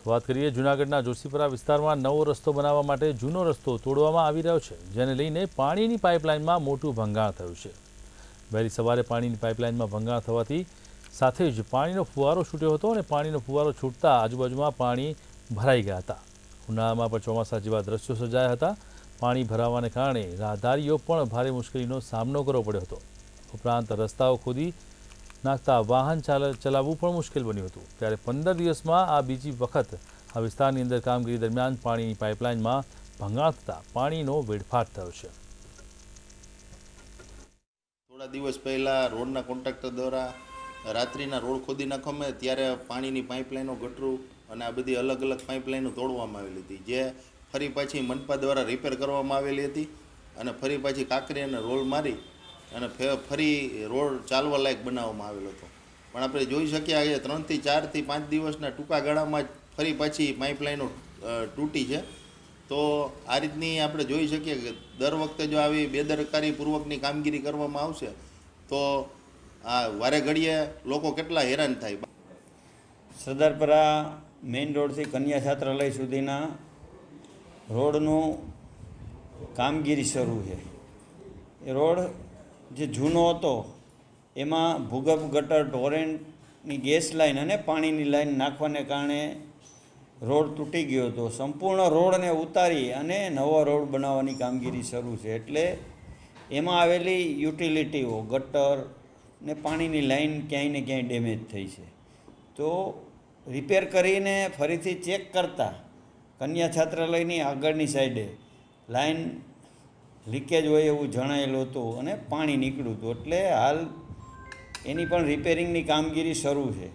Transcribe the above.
વાત કરીએ જૂનાગઢના જોશીપુરા વિસ્તારમાં નવો રસ્તો બનાવવા માટે જૂનો રસ્તો તોડવામાં આવી રહ્યો છે, જેને લઈને પાણીની પાઇપલાઇનમાં મોટું ભંગાણ થયું છે। વહેલી સવારે પાણીની પાઇપલાઇનમાં ભંગાણ થવાથી સાથે જ પાણીનો ફુવારો છૂટ્યો હતો અને પાણીનો ફુવારો છૂટતા આજુબાજુમાં પાણી ભરાઈ ગયા હતા। ઉનાળામાં પણ ચોમાસા જેવા દ્રશ્યો સર્જાયા હતા। પાણી ભરાવાને કારણે રાહદારીઓ પણ ભારે મુશ્કેલીનો સામનો કરવો પડ્યો હતો। ઉપરાંત રસ્તાઓ ખોદી નાખતા વાહન ચલાવવું પણ મુશ્કેલ બન્યું હતું। ત્યારે 15 દિવસમાં આ બીજી વખત આ વિસ્તારની અંદર કામગીરી દરમિયાન પાણીની પાઇપલાઇનમાં ભંગાણ થતાં પાણીનો વેડફાટ થયો છે। થોડા દિવસ પહેલાં રોડના કોન્ટ્રાક્ટર દ્વારા રાત્રિના રોડ ખોદી નાખવામાં ત્યારે પાણીની પાઇપલાઇનો ગટરું અને આ બધી અલગ અલગ પાઇપલાઇનો તોડવામાં આવેલી હતી, જે ફરી પાછી મનપા દ્વારા રિપેર કરવામાં આવેલી હતી અને ફરી પાછી કાંકરી અને રોલ મારી અને ફરી રોડ ચાલવા લાયક બનાવવામાં આવેલો હતો। પણ આપણે જોઈ શકીએ કે 3 થી 4 થી 5 દિવસના ટૂંકા ગાળામાં જ ફરી પાછી પાઇપલાઇનો તૂટી છે। તો આ રીતની આપણે જોઈ શકીએ કે દર વખતે જો આવી બેદરકારીપૂર્વકની કામગીરી કરવામાં આવશે તો આ વારે ઘડીએ લોકો કેટલા હેરાન થાય। સરદારપરા મેઇન રોડથી કન્યા છાત્રાલય સુધીના રોડનું કામગીરી શરૂ છે। એ રોડ જે જૂનો હતો એમાં ભૂગર્ભ ગટર, ટોરેન્ટની ગેસ લાઇન અને પાણીની લાઇન નાખવાને કારણે રોડ તૂટી ગયો હતો। સંપૂર્ણ રોડને ઉતારી અને નવો રોડ બનાવવાની કામગીરી શરૂ છે। એટલે એમાં આવેલી યુટિલિટીઓ, ગટર ને પાણીની લાઇન ક્યાંય ને ક્યાંય ડેમેજ થઈ છે। તો રિપેર કરીને ફરીથી ચેક કરતાં કન્યા છાત્રાલયની આગળની સાઈડે લાઇન લીકેજ હોય એવું જણાયેલું હતું અને પાણી નીકળ્યું હતું। એટલે હાલ એની પણ રિપેરિંગની કામગીરી શરૂ છે।